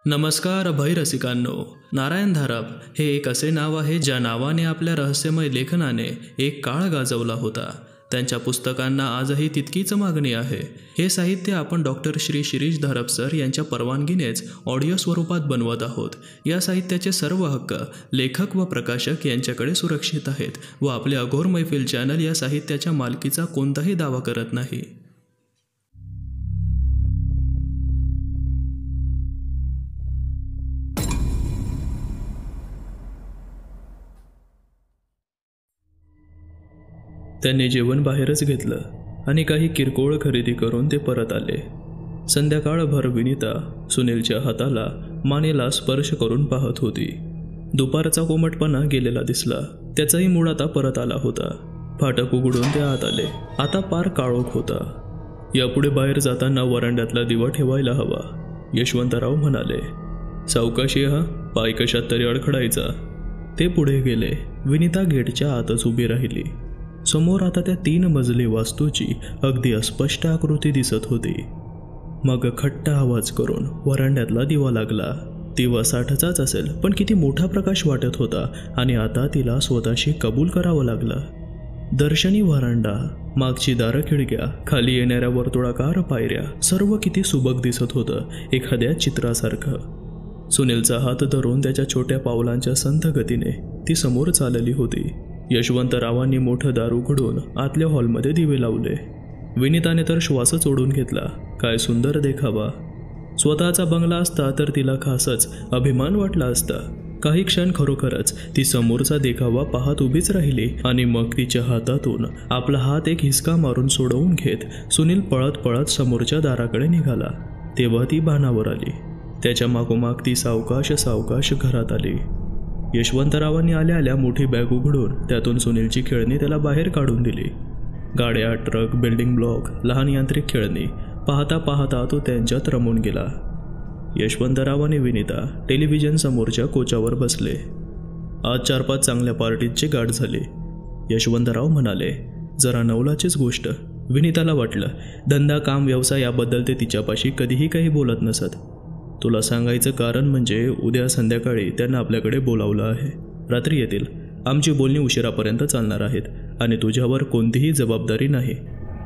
नमस्कार अभयरसिकांनो. नारायण धारप हे एक असे नाव आहे ज्या नावाने आपल्या रहस्यमय लेखनाने एक काळ गाजवला होता. त्यांच्या पुस्तकांना आजही तितकीच मागणी आहे. हे साहित्य आपण डॉक्टर श्री शिरीष धारप सर यांच्या परवानगीनेच ऑडिओ स्वरूपात बनवत आहोत. या साहित्याचे सर्व हक्क लेखक व प्रकाशक यांच्याकडे सुरक्षित आहेत व आपले अघोर मैफिल चॅनल या साहित्याच्या मालकीचा कोणताही दावा करत नाही. त्यांनी जेवण बाहेरच घेतलं आणि काही किरकोळ खरेदी करून ते परत आले. संध्याकाळभर विनीता सुनीलच्या हाताला मानेला स्पर्श करून पाहत होती. दुपारचा कोमटपणा गेलेला दिसला. त्याचाही मूड आता परत आला होता. फाटक उघडून ते आत आले. आता पार काळोख होता. यापुढे बाहेर जाताना वरांड्यातला दिवा ठेवायला हवा, यशवंतराव म्हणाले. सावकाशी हा, पाय कशात तरी अडखडायचा. ते पुढे गेले. विनीता गेटच्या आतच उभी राहिली. समोर आता त्या 3 मजली वास्तूची अगदी अस्पष्ट आकृती दिसत होती. मग खट्ट आवाज करून वरांड्यातला दिवा लागला. दिवा 60चाच असेल, पण किती मोठा प्रकाश वाटत होता आणि आता तिला स्वतःशी कबूल करावं लागलं. दर्शनी वरांडा, मागची दारं खिडक्या, खाली येणाऱ्या वर्तुळाकार पायऱ्या, सर्व किती सुबक दिसत होतं, एखाद्या चित्रासारखं. सुनीलचा हात धरून त्याच्या छोट्या पावलांच्या संथ गतीने ती समोर चालली होती. यशवंतरावांनी मोठं दार उघडून आतल्या हॉलमध्ये दिवे लावले. विनीताने तर श्वासच ओढून घेतला. काय सुंदर देखावा. स्वतःचा बंगला असता तर तिला खासच अभिमान वाटला असता. काही क्षण खरोखरच ती समोरचा देखावा पाहत उभीच राहिली आणि मग तिच्या हातातून आपला हात एक हिसका मारून सोडवून घेत सुनील पळत पळत समोरच्या दाराकडे निघाला. तेव्हा ती भानावर आली. त्याच्या मागोमाग ती सावकाश घरात आली. यशवंतरावांनी आल्या आल्या मोठी बॅग उघडून त्यातून सुनीलची खेळणी त्याला बाहेर काढून दिली. गाड्या, ट्रक, बिल्डिंग ब्लॉक, लहान यांत्रिक खेळणी पाहता पाहता तो त्यांच्यात रमून गेला. यशवंतराव आणि विनीता टेलिव्हिजन समोरच्या कोचावर बसले. आज 4-5 चांगल्या पार्टीजची गाठ झाली. यशवंतराव म्हणाले. जरा नवलाचीच गोष्ट. विनीताला वाटलं धंदा, काम, व्यवसाय याबद्दल ते तिच्यापाशी कधीही काही बोलत नसत. तुला सांगायचं कारण म्हणजे उद्या संध्याकाळी त्यांना आपल्याकडे बोलावलं आहे. रात्री येतील. आमची बोलणी उशिरापर्यंत चालणार आहेत आणि तुझ्यावर कोणतीही जबाबदारी नाही.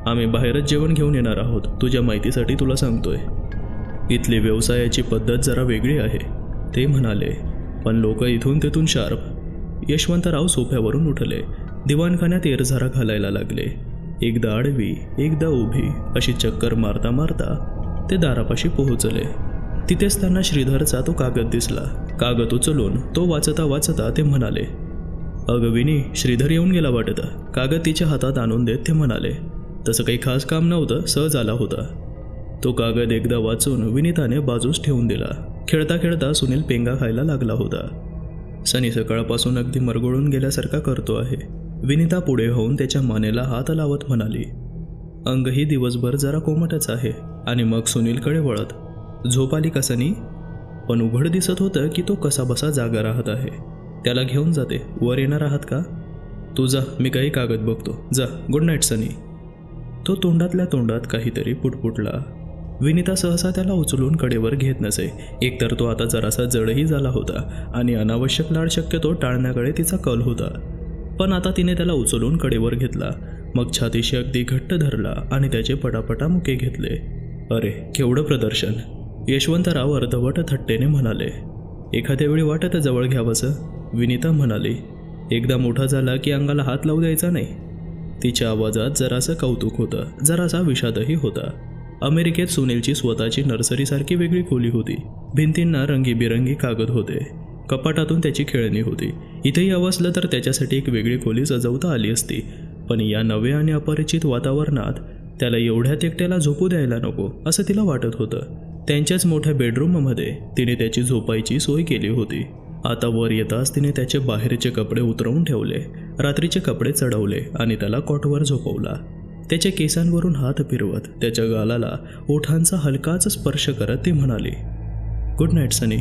आम्ही बाहेरच जेवण घेऊन येणार आहोत. तुझ्या माहितीसाठी तुला सांगतोय. इथली व्यवसायाची पद्धत जरा वेगळी आहे, ते म्हणाले. पण लोक इथून तिथून शार्प. यशवंतराव सोफ्यावरून उठले. दिवाणखान्यात एरझारा घालायला लागले. एकदा आडवी, एकदा उभी अशी चक्कर मारता मारता ते दारापाशी पोहोचले. तिथेच त्यांना श्रीधरचा तो कागद दिसला. कागद उचलून तो वाचता वाचता ते म्हणाले. अगं विनी, श्रीधर येऊन गेला वाटतं. कागद तिच्या हातात आणून देत ते म्हणाले. तसं काही खास काम नव्हतं, सहज आला होता. तो कागद एकदा वाचून विनीताने बाजूस ठेवून दिला. खेळता खेळता सुनील पेंगा खायला लागला होता. सनी सकाळपासून अगदी मरगळून गेल्यासारखा करतो आहे. विनीता पुढे होऊन त्याच्या मानेला हात लावत म्हणाली. अंगही दिवसभर जरा कोमटच आहे. आणि मग सुनीलकडे वळत, झोप आली का सनी? पण उघड दिसत होतं की तो कसाबसा जागा राहत आहे. त्याला घेऊन जाते. वर येणार आहात का? तू जा, मी काही कागद बघतो. जा, गुड नाईट सनी. तो तोंडातल्या तोंडात काहीतरी पुटपुटला. विनीता सहसा त्याला उचलून कडेवर घेत नसे. एकतर तो आता जरासा जडही झाला होता आणि अनावश्यक लाड शक्यतो टाळण्याकडे तिचा कल होता. पण आता तिने त्याला उचलून कडेवर घेतला. मग छातीशी अगदी घट्ट धरला आणि त्याचे पटापटा मुके घेतले. अरे केवढं प्रदर्शन. यशवंतराव अर्धवट थट्टेने म्हणाले. एखाद्या वेळी वाटत जवळ घ्यावंसं, विनीता म्हणाली. एकदा मोठा झाला की अंगाला हात लावू द्यायचा नाही. तिच्या आवाजात जरासं कौतुक होतं, जरासा विषादही होता. अमेरिकेत सुनीलची स्वतःची नर्सरीसारखी वेगळी खोली होती. भिंतींना रंगीबिरंगी कागद होते. कपाटातून त्याची खेळणी होती. इथेही हवं असलं तर त्याच्यासाठी एक वेगळी खोली सजवता आली असती. पण या नव्या आणि अपरिचित वातावरणात त्याला एवढ्यात एकट्याला झोपू द्यायला नको असं तिला वाटत होतं. त्यांच्याच मोठ्या बेडरूममध्ये तिने त्याची झोपायची सोय केली होती. आता वर येताच तिने त्याचे बाहेरचे कपडे उतरवून ठेवले. रात्रीचे कपडे चढवले आणि त्याला कॉटवर झोपवला. त्याच्या केसांवरून हात फिरवत त्याच्या गालाला ओठांचा हलकाच स्पर्श करत ती म्हणाली. गुड नाईट सनी.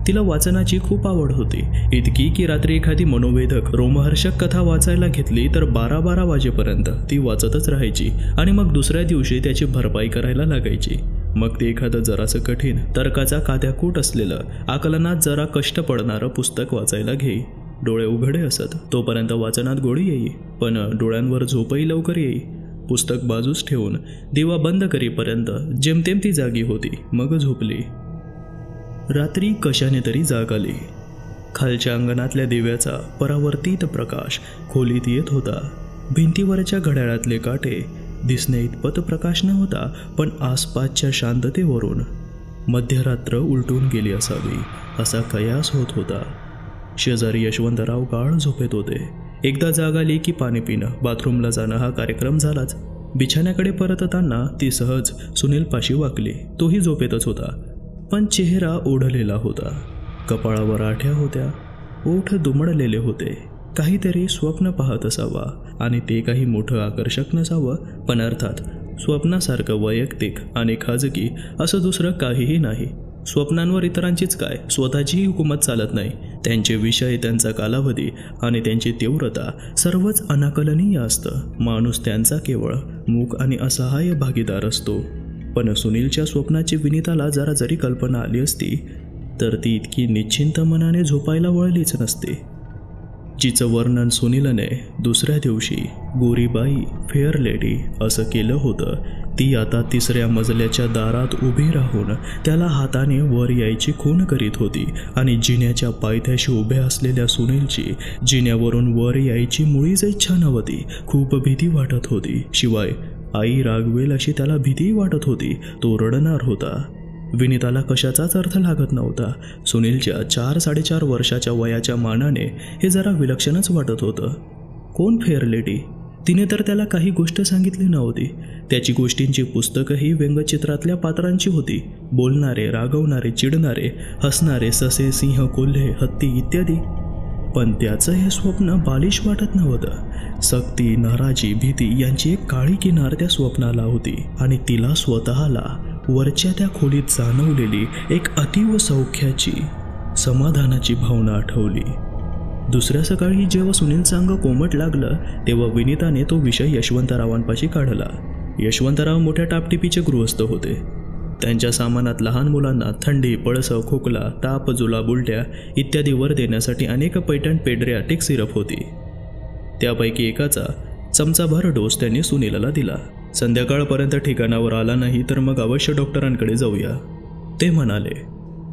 तिला वाचनाची खूप आवड होती. इतकी की रात्री एखादी मनोवेधक रोमहर्षक कथा वाचायला घेतली तर 12-12 वाजेपर्यंत ती वाचतच राहायची आणि मग दुसऱ्या दिवशी त्याची भरपाई करायला लागायची. मग ते एखादं जरासं कठीण तर्काचा कात्याकूट असलेलं, आकलनात जरा कष्ट पडणारं पुस्तक वाचायला घेई. डोळे उघडे असत तोपर्यंत वाचनात गोडी येई, पण डोळ्यांवर झोपही लवकर येई. पुस्तक बाजूस ठेवून दिवा बंद करीपर्यंत जेमतेम ती जागी होती, मग झोपली. रात्री कशाने तरी जाग आली. खालच्या अंगणातल्या दिव्याचा परावर्तित प्रकाश खोलीत येत होता. भिंतीवरच्या घड्याळातले काटे दिसणे इतपत प्रकाश नव्हता, पण आसपासच्या शांततेवरून मध्यरात्र उलटून गेली असावी असा कयास होत होता. शेजारी यशवंतराव गाढ झोपेत होते. एकदा जाग आली की पाणी पिणं, बाथरूमला जाणं हा कार्यक्रम झालाच. बिछाण्याकडे परतताना ती सहज सुनीलपाशी वाकली. तोही झोपेतच होता, पण चेहरा ओढलेला होता. कपाळावर आठ्या होत्या, ओठ दुमडलेले होते. काहीतरी स्वप्न पाहत असावा, आणि ते काही मोठं आकर्षक नसावं, पण अर्थात स्वप्नासारखं वैयक्तिक आणि खाजगी असं दुसरं काहीही नाही. स्वप्नांवर इतरांचीच काय, स्वतःचीही हुकूमत चालत नाही. त्यांचे विषय, त्यांचा कालावधी आणि त्यांची तीव्रता सर्वच अनाकलनीय असतं. माणूस त्यांचा केवळ मूक आणि असहाय्य भागीदार असतो. पण सुनीलच्या स्वप्नाची विनीताला जरा जरी कल्पना आली असती तर ती इतकी निश्चिंत मनाने झोपायला वळलीच नसते. जिचं वर्णन सुनीलने दुसऱ्या दिवशी गोरीबाई, फेअर लेडी असं केलं होतं, ती आता 3ऱ्या मजल्याच्या दारात उभी राहून त्याला हाताने वर यायची खूण करीत होती. आणि जिन्याच्या पायथ्याशी उभ्या असलेल्या सुनीलची जिन्यावरून वर यायची मुळीच इच्छा नव्हती. खूप भीती वाटत होती. शिवाय आई रागवेल अशी त्याला भीतीही वाटत होती. तो रडणार होता. विनीताला कशाचाच अर्थ लागत नव्हता. सुनीलच्या 4-4.5 वर्षाच्या वयाच्या मानाने हे जरा विलक्षणच वाटत होतं. कोण फेअर लेडी? तिने तर त्याला काही गोष्ट सांगितली नव्हती. त्याची गोष्टींची पुस्तकंही व्यंगचित्रातल्या पात्रांची होती. बोलणारे, रागवणारे, चिडणारे, हसणारे, ससे, सिंह, कोल्हे, हत्ती इत्यादी. पण त्याचं हे स्वप्न बालिश वाटत नव्हतं. सक्ती, नाराजी, भीती यांची एक काळी किनार त्या स्वप्नाला होती. आणि तिला स्वतःला वरच्या त्या खोलीत जाणवलेली एक अतीव सौख्याची, समाधानाची भावना आठवली. दुसऱ्या सकाळी जेव्हा सुनीलचं अंग कोमट लागलं तेव्हा विनीताने तो विषय यशवंतरावांपाशी काढला. यशवंतराव मोठ्या टापटिपीचे गृहस्थ होते. त्यांच्या सामानात लहान मुलांना थंडी, पळसं, खोकला, ताप, जुलाब, उलट्या इत्यादी वर देण्यासाठी अनेक पैठण पेड्रियाटिक सिरप होती. त्यापैकी एकाचा चमचाभर डोस त्यांनी सुनीलला दिला. संध्याकाळपर्यंत ठिकाणावर आला नाही तर मग अवश्य डॉक्टरांकडे जाऊया, ते म्हणाले.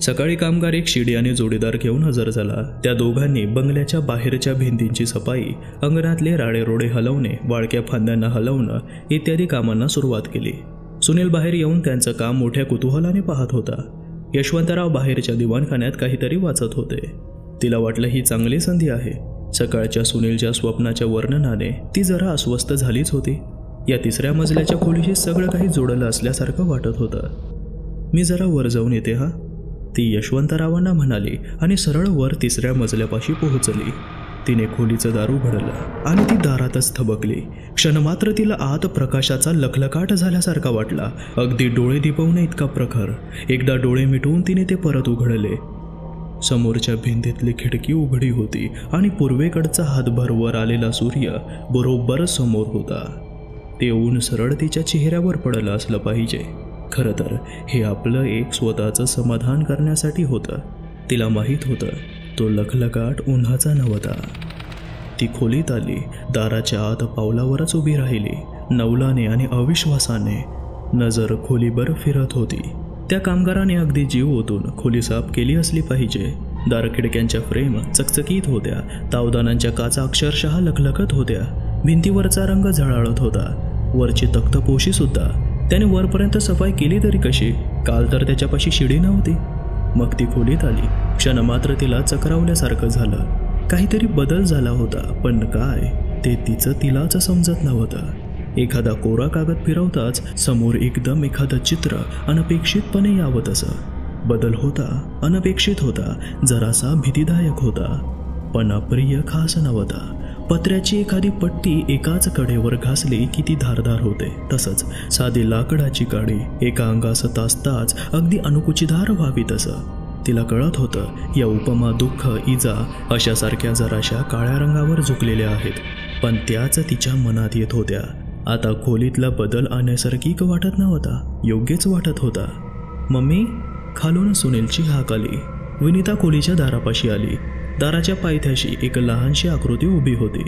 सकाळी कामगार एक शिडी आणि जोडीदार घेऊन हजर झाला. त्या दोघांनी बंगल्याच्या बाहेरच्या भिंतींची सफाई, अंगणातले राडेरोडे हलवणे, वाळक्या फांद्यांना हलवणं इत्यादी कामांना सुरुवात केली. सुनील बाहेर येऊन त्यांचं काम मोठ्या कुतूहलाने पाहत होता. यशवंतराव बाहेरच्या दिवाणखान्यात काहीतरी वाचत होते. तिला वाटलं ही चांगली संधी आहे. सकाळच्या सुनीलच्या स्वप्नाच्या वर्णनाने ती जरा अस्वस्थ झालीच होती. या 3ऱ्या मजल्याच्या खोलीशी सगळं काही जोडलं असल्यासारखं वाटत होतं. मी जरा वर जाऊन येते हा, ती यशवंतरावांना म्हणाली आणि सरळ वर 3ऱ्या मजल्यापाशी पोहोचली. तिने खोलीचं दार उघडलं आणि ती दारातच थबकली. क्षणमात्र तिला आत प्रकाशाचा लखलखाट झाल्यासारखा वाटला, अगदी डोळे दिपवणे इतका प्रखर. एकदा डोळे मिटवून तिने ते परत उघडले. समोरच्या भिंतीतली खिडकी उघडी होती आणि पूर्वेकडचा हातभर वर आलेला सूर्य बरोबर समोर होता. ते ऊन सरळ तिच्या चेहऱ्यावर पडलं असलं पाहिजे. खरं तर हे आपलं एक स्वतःचं समाधान करण्यासाठी होतं. तिला माहीत होतं तो लखलखाट उन्हाचा नव्हता. ती खोलीत आली. दाराच्या आत पावलावरच उभी राहिली. नवलाने आणि अविश्वासाने नजर खोलीभर फिरत होती. त्या कामगाराने अगदी जीव ओतून खोली साफ केली असली पाहिजे. दार खिडक्यांच्या फ्रेम चकचकीत होत्या. तावदानांच्या काचा अक्षरशः लखलखत होत्या. भिंतीवरचा रंग झळाळत होता. वरची तख्तपोशी सुद्धा. त्याने वरपर्यंत सफाई केली तरी कशी? काल तर त्याच्यापाशी शिडी नव्हती. मग ती खोलीत आली. क्षणमात्र तिला चक्रावल्यासारखं झालं. काहीतरी बदल झाला होता, पण काय ते तिचं तिलाच समजत नव्हतं. एखादा कोरा कागद फिरवताच समोर एकदम एखादं चित्र अनपेक्षितपणे यावं असं. बदल होता, अनपेक्षित होता, जरासा भीतीदायक होता, पण अप्रिय खास नव्हता. पत्र्याची एखादी पट्टी एकाच कडेवर घासली की ती धारदार होते. तसंच साधी लाकडाची काडी एका अंगास तासताच अगदी अणकुचीदार व्हावी तसं. तिला कळत होतं या उपमा, दुःख, इजा अशासारख्या जराशा काळ्या रंगावर झुकलेल्या आहेत, पण त्याच तिच्या मनात येत होत्या. आता खोलीतला बदल आणण्यासारखी वाटत नव्हता, योग्यच वाटत होता. मम्मी, खालून सुनीलची हाक आली. विनिता खोलीच्या दारापाशी आली. दाराच्या पायथ्याशी एक लहानशी आकृती उभी होती.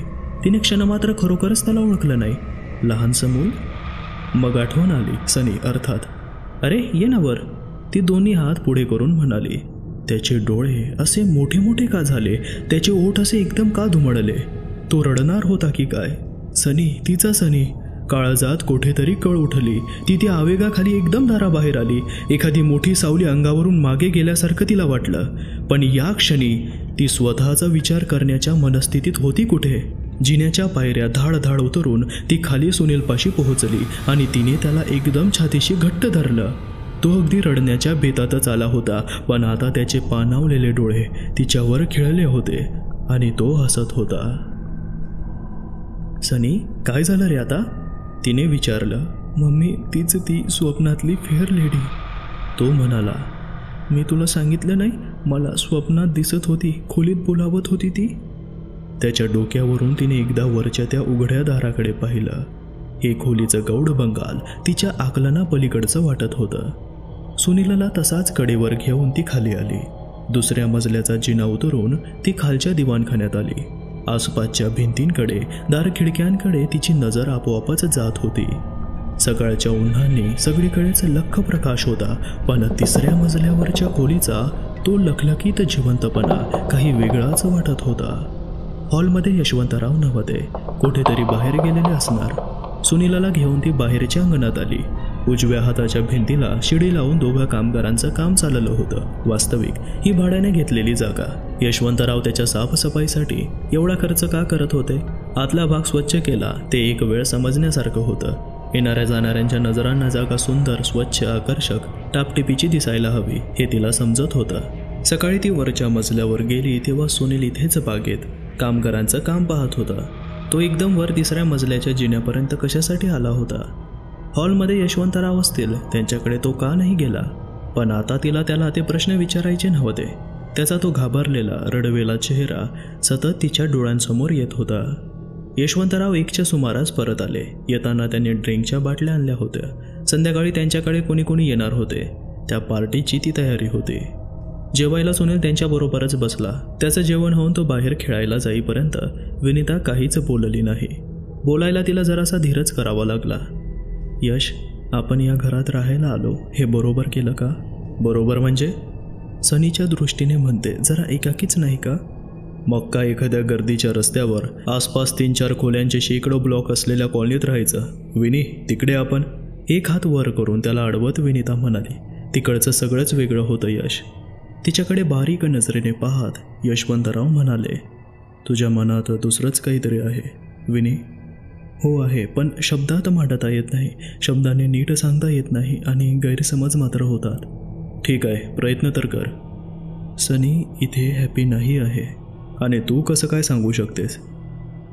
तिने क्षणमात्र खरोखरच त्याला ओळखलं नाही. लहानसं मूल. मग आठवण आली. सनी अर्थात. अरे ये ना वर, ती दोन्ही हात पुढे करून म्हणाली. त्याचे डोळे असे मोठे मोठे का झाले? त्याचे ओठ असे एकदम का धुमडले? तो रडणार होता की काय? सनी, तिचा सनी. काळजात कुठेतरी कळ उठली. ती त्या आवेगाखाली एकदम दाराबाहेर आली. एखादी मोठी सावली अंगावरून मागे गेल्यासारखं तिला वाटलं. पण या क्षणी ती स्वतःचा विचार करण्याच्या मनस्थितीत होती कुठे? जिन्याच्या पायऱ्या धाड धाड उतरून ती खाली सुनीलपाशी पोहोचली आणि तिने त्याला एकदम छातीशी घट्ट धरलं. तो अगदी रडण्याच्या बेतातच आला होता, पण आता त्याचे पाणावलेले डोळे तिच्यावर खिळले होते आणि तो हसत होता. सनी, काय झालं रे आता? तिने विचारलं. मम्मी, तीच ती स्वप्नातली फेअर लेडी. तो म्हणाला, मी तुला सांगितलं नाही, मला स्वप्नात दिसत होती, खोलीत बोलावत होती ती. त्याच्या डोक्यावरून तिने एकदा वरच्या त्या उघड्या दाराकडे पाहिलं. हे खोलीचं गौड बंगाल तिच्या आकलना पलीकडचं वाटत होतं. सुनीलला तसाच कडेवर घेऊन ती खाली आली. दुसऱ्या मजल्याचा जिना उतरून ती खालच्या दिवाणखान्यात आली. आसपासच्या भिंतींकडे, दार खिडक्यांकडे तिची नजर आपोआपच जात होती. सकाळच्या उन्हाने सगळीकडेच लख्ख प्रकाश होता, पण तिसऱ्या मजल्यावरच्या खोलीचा तो लखलखीत जिवंतपणा काही वेगळाच वाटत होता. हॉलमध्ये यशवंतराव नव्हते, कुठेतरी बाहेर गेलेले असणार. सुनीलला घेऊन ती बाहेरच्या अंगणात आली. उजव्या हाताच्या भिंतीला शिडी लावून दोघा कामगारांचं काम चाललं होतं. वास्तविक ही भाड्याने घेतलेली जागा. यशवंतराव त्याच्या साफसफाईसाठी एवढा खर्च का करत होते? आतला भाग स्वच्छ केला ते एक वेळ समजण्यासारखं होतं. येणाऱ्या जाणाऱ्यांच्या नजरांना जागा सुंदर, स्वच्छ, आकर्षक, टापटिपीची दिसायला हवी हे तिला समजत होतं. सकाळी ती वरच्या मजल्यावर गेली तेव्हा सुनील इथेच बागेत कामगारांचं काम पाहत होता. तो एकदम वर तिसऱ्या मजल्याच्या जिन्यापर्यंत कशासाठी आला होता? हॉलमध्ये यशवंतराव असतील, त्यांच्याकडे तो का नाही गेला? पण आता त्याला ते प्रश्न विचारायचे नव्हते. त्याचा तो घाबरलेला, रडवेला चेहरा सतत तिच्या डोळ्यांसमोर येत होता. यशवंतराव 1च्या सुमारास परत आले. येताना त्यांनी ड्रिंकच्या बाटल्या आणल्या होत्या. संध्याकाळी त्यांच्याकडे कोणी येणार होते. त्या पार्टीची ती तयारी होती. जेवायला सुनील त्यांच्याबरोबरच बसला. त्याचं जेवण होऊन तो बाहेर खेळायला जाईपर्यंत विनिता काहीच बोलली नाही. बोलायला तिला जरासा धीरच करावा लागला. यश, आपण या घरात राहायला आलो हे बरोबर केलं का? बरोबर म्हणजे? सनीच्या दृष्टीने म्हणते, जरा एकाकीच नाही का? मग का एखाद्या गर्दीच्या रस्त्यावर आसपास 3-4 खोल्यांचे शेकडो ब्लॉक असलेल्या कॉलनीत राहायचं? विनी, तिकडे आपण. एक हात वर करून त्याला अडवत विनिता म्हणाली. तिकडचं सगळंच वेगळं होतं यश. तिच्याकडे बारीक नजरेने पाहत यशवंतराव म्हणाले, तुझ्या मनात दुसरंच काहीतरी आहे विनी. हो आहे, पण शब्दात मांडता येत नाही, शब्दाने नीट सांगता येत नाही आणि गैरसमज मात्र होतात. ठीक आहे, प्रयत्न तर कर. सनी इथे हॅपी नाही आहे. आणि तू कसं काय सांगू शकतेस?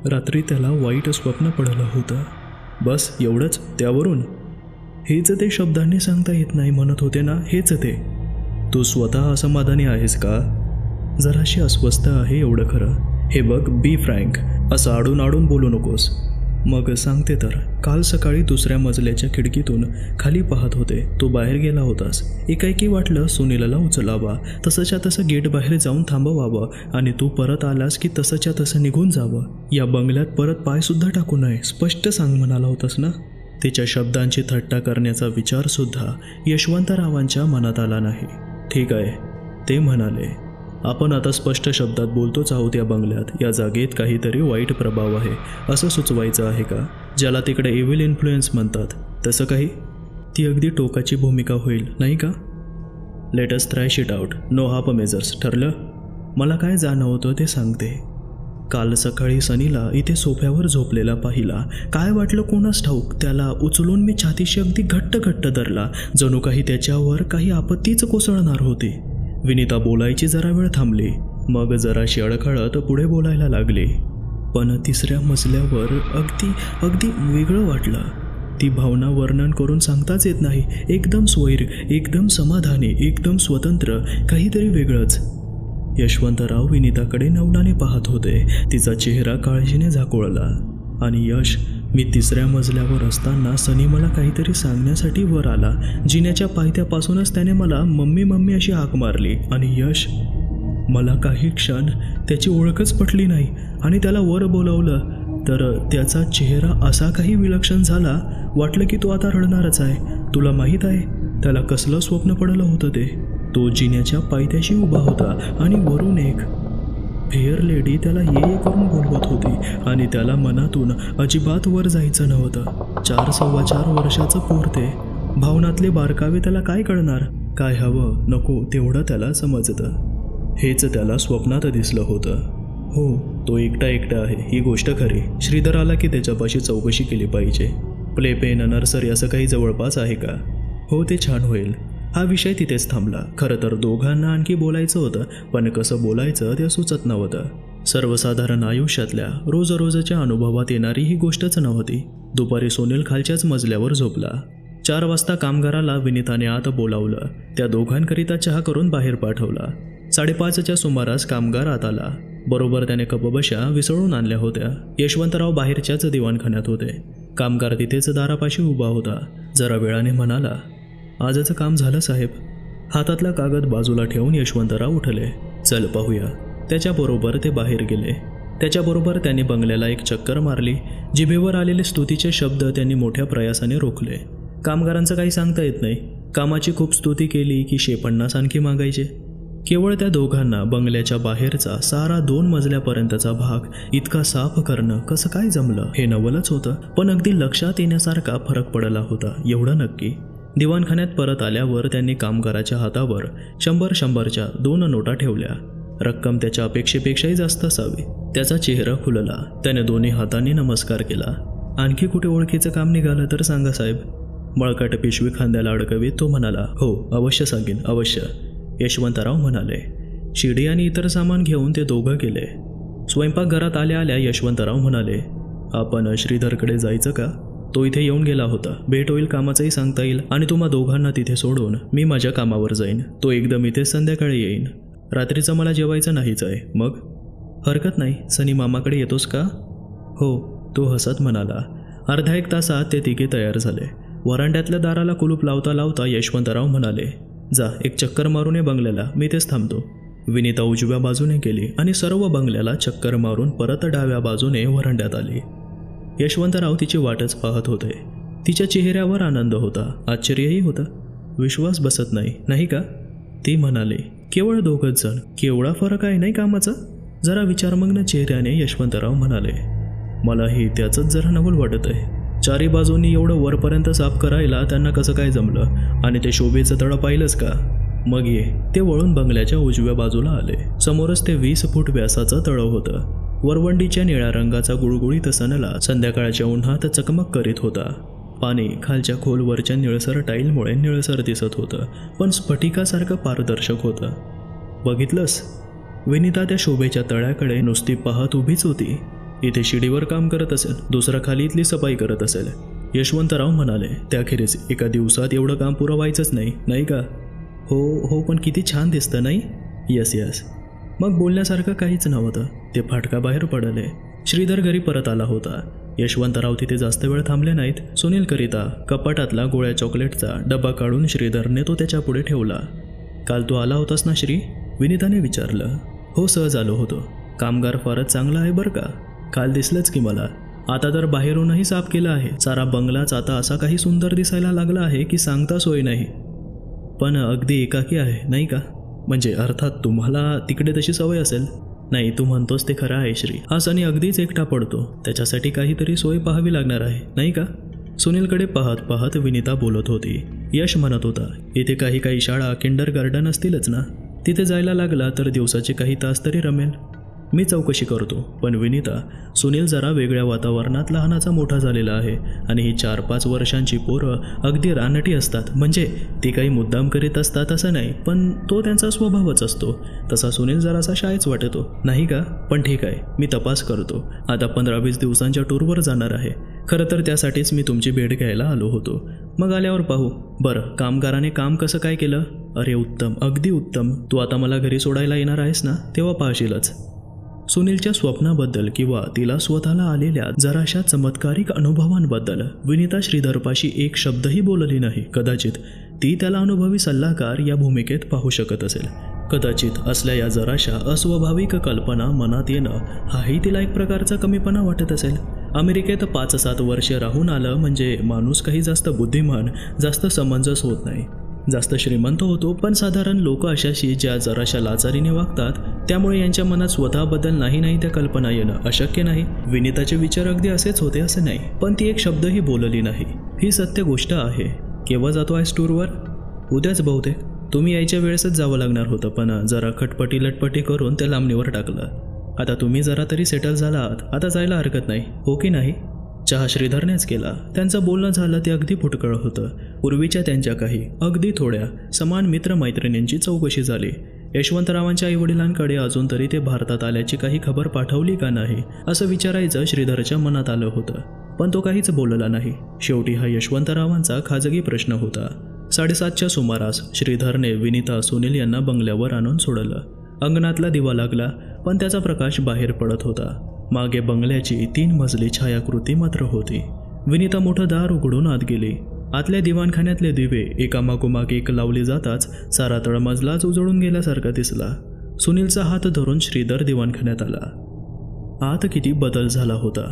रात्री त्याला वाईट स्वप्न पडलं होतं. बस एवढंच? त्यावरून? हेच ते शब्दांनी सांगता येत नाही म्हणत होते ना, हेच ते. तू स्वतः असमाधानी आहेस का? जराशी अस्वस्थ आहे एवढं खरं. हे बघ, बी फ्रँक, असं आडून बोलू नकोस. मग सांगते तर, काल सकाळी दुसऱ्या मजल्याच्या खिडकीतून खाली पाहत होते. तो बाहेर गेला होतास. एकाएकी वाटलं सुनीलला उचलावा, तसंच्या तसं गेट बाहेर जाऊन थांबवावं आणि तू परत आलास की तसंच्या तसं निघून जावं. या बंगल्यात परत पायसुद्धा टाकू नये, स्पष्ट सांग म्हणाला होतास ना. तिच्या शब्दांची थट्टा करण्याचा विचारसुद्धा यशवंतरावांच्या मनात आला नाही. ठीक आहे, ते म्हणाले, आपण आता स्पष्ट शब्दात बोलतोच आहोत. या बंगल्यात, या जागेत काहीतरी वाईट प्रभाव आहे असं सुचवायचं आहे का? ज्याला तिकडे इव्हिल इन्फ्लुएन्स म्हणतात, तसं काही? ती अगदी टोकाची भूमिका होईल नाही का? Let us thrash it out, no half measures. ठरलं? मला काय जाणवतं ते सांगते. काल सकाळी सनीला इथे सोफ्यावर झोपलेला पाहिला. काय वाटलं कोणास ठाऊक, त्याला उचलून मी छातीशी अगदी घट्ट धरला, जणू काही त्याच्यावर काही आपत्तीच कोसळणार होती. विनिता बोलायची जरा वेळ थांबली, मग जराशी अडखळत पुढे बोलायला लागली. पण तिसऱ्या मजल्यावर अगदी वेगळं वाटलं. ती भावना वर्णन करून सांगताच येत नाही. एकदम स्वैर, एकदम समाधानी, एकदम स्वतंत्र, काहीतरी वेगळंच. यशवंतराव विनिताकडे नवलाने पाहत होते. तिचा चेहरा काळजीने झाकोळला आणि यश मी 3ऱ्या मजल्यावर असताना सनी मला काहीतरी सांगण्यासाठी वर आला. जिन्याच्या पायथ्यापासूनच त्याने मला मम्मी मम्मी अशी हाक मारली. आणि यश, मला काही क्षण त्याची ओळखच पटली नाही. आणि त्याला वर बोलावलं तर त्याचा चेहरा असा काही विलक्षण झाला, वाटलं की तो आता रडणारच आहे. तुला माहीत आहे त्याला कसलं स्वप्न पडलं होतं ते? तो जिन्याच्या पायथ्याशी उभा होता आणि वरून एक फेअर लेडी त्याला ये करून बोलवत होती आणि त्याला मनातून अजिबात वर जायचं नव्हतं. 4-4.25 वर्षाचं पोर ते. भावनातले बारकावे त्याला काय कळणार? काय हवं नको तेवढं त्याला समजतं. हेच त्याला स्वप्नात दिसलं होतं. हो, तो एकटा आहे ही गोष्ट खरी. श्रीधर आला की त्याच्यापाशी चौकशी केली पाहिजे. प्ले पेन नर्सरी असं काही जवळपास आहे का? हो, ते छान होईल. हा विषय तिथेच थांबला. खरं तर दोघांना आणखी बोलायचं होतं, पण कसं बोलायचं ते सुचत नव्हतं. सर्वसाधारण आयुष्यातल्या रोजच्या अनुभवात येणारी ही गोष्टच नव्हती. दुपारी सुनील खालच्याच मजल्यावर झोपला. 4 वाजता कामगाराला विनीताने आत बोलावलं. त्या दोघांकरिता चहा करून बाहेर पाठवला. 5:30च्या सुमारास कामगार आत आला. बरोबर त्याने कपबशा विसळून आणल्या होत्या. यशवंतराव बाहेरच्याच दिवाणखान्यात होते. कामगार तिथेच दारापाशी उभा होता. जरा वेळाने म्हणाला, आजचं काम झालं साहेब. हातातला कागद बाजूला ठेवून यशवंतराव उठले. चल पाहूया. त्याच्याबरोबर ते बाहेर गेले. त्याच्याबरोबर त्यांनी बंगल्याला एक चक्कर मारली. जिभेवर आलेले स्तुतीचे शब्द त्यांनी मोठ्या प्रयासाने रोखले. कामगारांचं काही सांगता येत नाही. कामाची खूप स्तुती केली की 150 आणखी मागायचे. केवळ त्या दोघांना बंगल्याच्या बाहेरचा सारा 2 मजल्यापर्यंतचा भाग इतका साफ करणं कसं काय जमलं हे नवलच होतं. पण अगदी लक्षात येण्यासारखा फरक पडला होता एवढं नक्की. दिवाणखान्यात परत आल्यावर त्यांनी कामगाराच्या हातावर 100-100च्या 2 नोटा ठेवल्या. रक्कम त्याच्या अपेक्षेपेक्षाही जास्त असावी. त्याचा चेहरा खुलला. त्याने दोन्ही हातांनी नमस्कार केला. आणखी कुठे ओळखीचं काम निघालं तर सांगा साहेब. मळकट पिशवी खांद्याला अडकवीत तो म्हणाला, हो अवश्य सांगेन, अवश्य. यशवंतराव म्हणाले. शिडी आणि इतर सामान घेऊन ते दोघं गेले. स्वयंपाकघरात आल्या आल्या यशवंतराव म्हणाले, आपण श्रीधरकडे जायचं का? तो इथे येऊन गेला होता. भेट होईल, कामाचंही सांगता येईल आणि तुम्हा दोघांना तिथे सोडून मी माझ्या कामावर जाईन. तो एकदम इथे संध्याकाळी येईन. रात्रीचं मला जेवायचं नाहीच आहे. मग? हरकत नाही. सनी मामाकडे येतोस का? हो, तो हसत म्हणाला. अर्धा 1 तासात ते तिघे तयार झाले. वरांड्यातल्या दाराला कुलूप लावता लावता यशवंतराव म्हणाले, जा एक चक्कर मारून ये बंगल्याला, मी तेच थांबतो. विनीता उजव्या बाजूने गेली आणि सर्व बंगल्याला चक्कर मारून परत डाव्या बाजूने वरांड्यात आली. यशवंतराव तिची वाटच पाहत होते. तिच्या चेहऱ्यावर आनंद होता, आश्चर्यही होतं. विश्वास बसत नाही, नाही का? ती म्हणाली. केवळ 2च जण, केवढा फरक आहे नाही कामाचा? जरा विचारमग्न चेहऱ्याने यशवंतराव म्हणाले, मलाही त्याचंच जरा नवल वाटत आहे. 4ही बाजूंनी एवढं वरपर्यंत साफ करायला त्यांना कसं काय जमलं? आणि ते शोभेचं तळं पाहिलंच का? मग ये. ते वळून बंगल्याच्या उजव्या बाजूला आले. समोरच ते 20 फूट व्यासाचं तळं होतं. वरवंडीच्या निळ्या रंगाचा गुळगुळीत सनला संध्याकाळच्या उन्हात चकमक करीत होता. पाणी खालच्या खोलवरच्या निळसर टाईलमुळे निळसर दिसत होतं, पण स्फटिकासारखं पारदर्शक होतं. बघितलंस? विनीता त्या शोभेच्या तळ्याकडे नुसती पाहत उभीच होती. इथे शिडीवर काम करत असेल, दुसरा खाली इथली सफाई करत असेल. यशवंतराव म्हणाले. त्याखेरीज एका दिवसात एवढं काम पुरं व्हायचंच नाही, नाही का? हो, पण किती छान दिसतं नाही? यस. मग बोलण्यासारखं काहीच नव्हतं. ते फाटका बाहेर पडले. श्रीधर घरी परत आला होता. यशवंतराव तिथे जास्त वेळ थांबले नाहीत. सुनीलकरिता कपाटातला गोळ्या चॉकलेटचा डबा काढून श्रीधरने तो त्याच्या पुढे ठेवला. काल तू आला होतास ना श्री? विनीताने विचारलं. हो, सहज आलो होतो. कामगार फारच चांगला आहे बरं का. काल दिसलंच की मला. आता तर बाहेरूनही साफ केलं आहे. सारा बंगलाच आता असा काही सुंदर दिसायला लागला आहे की सांगता सोय नाही. पण अगदी एकाकी आहे नाही का? म्हणजे अर्थात तुम्हाला तिकडे तशी सवय असेल. नाही, तू म्हणतोस ते खरं आहे श्री. हा सनी अगदीच एकटा पडतो. त्याच्यासाठी काहीतरी सोय पाहावी लागणार आहे नाही का? सुनीलकडे पाहत पाहत विनीता बोलत होती. यश म्हणत होता, इथे काही शाळा किंडर गार्डन असतीलच ना? तिथे जायला लागला तर दिवसाचे काही तास तरी रमेल. मी चौकशी करतो. पण विनीता, सुनील जरा वेगळ्या वातावरणात लहानाचा मोठा झालेला आहे आणि ही 4-5 वर्षांची पोरं अगदी रानटी असतात. म्हणजे ती काही मुद्दाम करीत असतात असं नाही, पण तो त्यांचा स्वभावच असतो. तसा सुनील जरासा शाळेच वाटतो नाही का? पण ठीक आहे, मी तपास करतो. आता 15-20 दिवसांच्या टूरवर जाणार आहे. खरं तर त्यासाठीच मी तुमची भेट घ्यायला आलो होतो. मग आल्यावर पाहू. बरं, कामगाराने काम कसं काय केलं? अरे उत्तम, अगदी उत्तम. तू आता मला घरी सोडायला येणार आहेस ना, तेव्हा पाहशीलच. सुनीलच्या स्वप्नाबद्दल किंवा तिला स्वतःला आलेल्या जराशा चमत्कारिक अनुभवांबद्दल विनीता श्रीधरपाशी एक शब्दही बोलली नाही. कदाचित ती त्याला अनुभवी सल्लागार या भूमिकेत पाहू शकत असेल. कदाचित असल्या या जराशा अस्वाभाविक कल्पना मनात येणं हाही तिला एक प्रकारचा कमीपणा वाटत असेल. अमेरिकेत 5-7 वर्षे राहून आलं म्हणजे माणूस काही जास्त बुद्धिमान, जास्त समंजस होत नाही, जास्त श्रीमंत होतो. पण साधारण लोक अशाशी ज्या जराशा लाचारीने वागतात त्यामुळे यांच्या मनात स्वतःबद्दल नाही त्या कल्पना येणं अशक्य नाही. विनीताचे विचार अगदी असेच होते असं नाही, पण ती एक शब्दही बोलली नाही. ही सत्य गोष्ट आहे. केव्हा जातो आहेस टूरवर? उद्याच बहुतेक. तुम्ही यायच्या वेळेसच जावं लागणार होतं, पण जरा खटपटी लटपटी करून त्या लांबणीवर टाकलं. आता तुम्ही जरा तरी सेटल झालात, आता जायला हरकत नाही, हो की नाही? चहा श्रीधरनेच केला. त्यांचं बोलणं झालं ते अगदी फुटकळ होतं. पूर्वीच्या त्यांच्या काही अगदी थोड्या समान मित्रमैत्रिणींची चौकशी झाली. यशवंतरावांच्या आईवडिलांकडे अजून तरी ते भारतात आल्याची काही खबर पाठवली का नाही असं विचारायचं श्रीधरच्या मनात आलं होतं, पण तो काहीच बोलला नाही. शेवटी हा यशवंतरावांचा खाजगी प्रश्न होता. 7:30च्या सुमारास श्रीधरने विनीता सुनील यांना बंगल्यावर आणून सोडलं. अंगणातला दिवा लागला, पण त्याचा प्रकाश बाहेर पडत होता. मागे बंगल्याची 3 मजली छायाकृती मात्र होती. विनीता मोठं दार उघडून आत गेली. आतल्या दिवाणखान्यातले दिवे एकामागोमाग एक लावली जाताच सारा तळमजलाच उजळून गेल्यासारखा दिसला. सुनीलचा हात धरून श्रीधर दिवाणखान्यात आला. आत किती बदल झाला होता.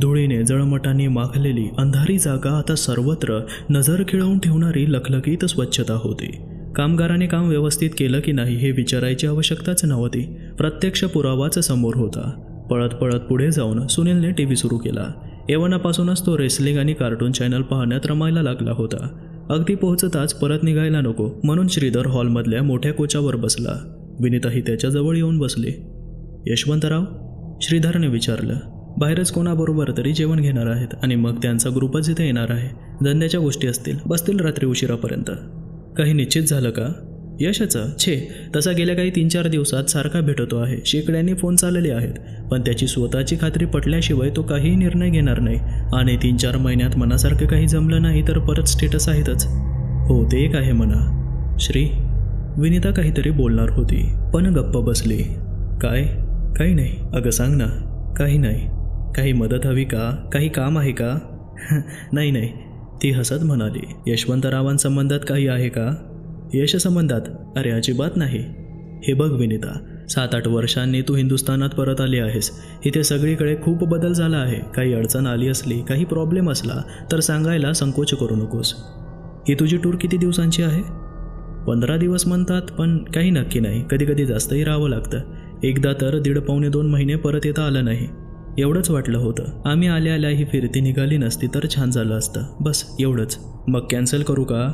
धुळीने जळमटाने माखलेली अंधारी जागा आता सर्वत्र नजर खिळवून ठेवणारी लखलखीत स्वच्छता होती. कामगाराने काम व्यवस्थित केलं की नाही हे विचारायची आवश्यकताच नव्हती. प्रत्यक्ष पुरावाच समोर होता. पळत पळत पुढे जाऊन सुनीलने टीव्ही सुरू केला. यवनापासूनच तो रेसलिंग आणि कार्टून चॅनल पाहण्यात रमायला लागला होता. अगदी पोहोचताच परत निघायला नको म्हणून श्रीधर हॉलमधल्या मोठ्या कोचावर बसला. विनीताही त्याच्याजवळ येऊन बसली. यशवंतराव? श्रीधरने विचारलं. बाहेरच कोणाबरोबर तरी जेवण घेणार आहेत आणि मग त्यांचा ग्रुपच इथे येणार आहे. धंद्याच्या गोष्टी असतील, बसतील रात्री उशिरापर्यंत. काही निश्चित झालं का? यशाचं? तसा गेल्या काही 3-4 दिवसात सारखा भेटतो आहे. शेकड्यांनी फोन चालले आहेत, पण त्याची स्वतःची खात्री पटल्याशिवाय तो काहीही निर्णय घेणार नाही. आणि 3-4 महिन्यात मनासारखं काही जमलं नाही तर परत स्टेटस आहेतच. हो ते एक आहे म्हणा. श्री? विनीता काहीतरी बोलणार होती, पण गप्प बसली. काय? काही नाही. अगं सांग ना. काही नाही. काही मदत हवी का? काही काम आहे का? नाही. ती हसत म्हणाली. यशवंतरावांसंबंधात काही आहे का? यश संबंधात? अरे अजिबात नाही. हे बघ विनीता, 7-8 वर्षांनी तू हिंदुस्थानात परत आली आहेस. इथे सगळीकडे खूप बदल झाला आहे. काही अडचण आली असली, काही प्रॉब्लेम असला तर सांगायला संकोच करू नकोस. ही तुझी टूर किती दिवसांची आहे? 15 दिवस म्हणतात, पण काही नक्की नाही. कधी जास्तही राहावं लागतं. एकदा तर 1.5-2 महिने परत येता आलं नाही. एवढंच वाटलं होतं. आम्ही आल्या ही फिरती निघाली नसती तर छान झालं असतं. बस एवढंच. मग कॅन्सल करू का?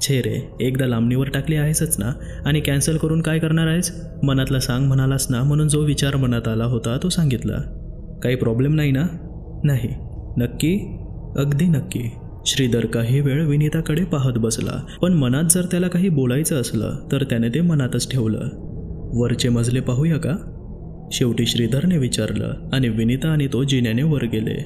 रे, एकदा लांबणीवर टाकली आहेसच ना, आणि कॅन्सल करून काय करणार आहेस? मनातला सांग म्हणालास ना, म्हणून जो विचार मनात आला होता तो सांगितला. काही प्रॉब्लेम नाही ना? नाही. नक्की? अगदी नक्की. श्रीधर काही वेळ विनीताकडे पाहत बसला, पण मनात जर त्याला काही बोलायचं असलं तर त्याने ते मनातच ठेवलं. वरचे मजले पाहूया का? शेवटी श्रीधरने विचारलं आणि विनीता आणि तो जिन्याने वर गेले.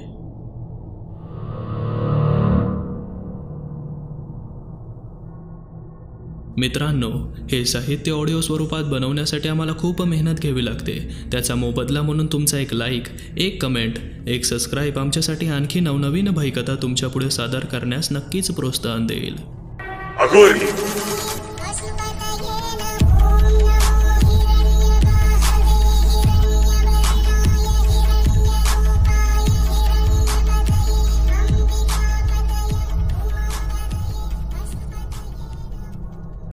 मित्रांनो, हे साहित्य ऑडिओ स्वरूपात बनवण्यासाठी आम्हाला खूप मेहनत घ्यावी लागते. त्याचा मोबदला म्हणून तुमचा एक लाईक, एक कमेंट, एक सबस्क्राईब आमच्यासाठी आणखी नवनवीन भयकथा तुमच्या पुढे सादर करण्यास नक्कीच प्रोत्साहन देईल.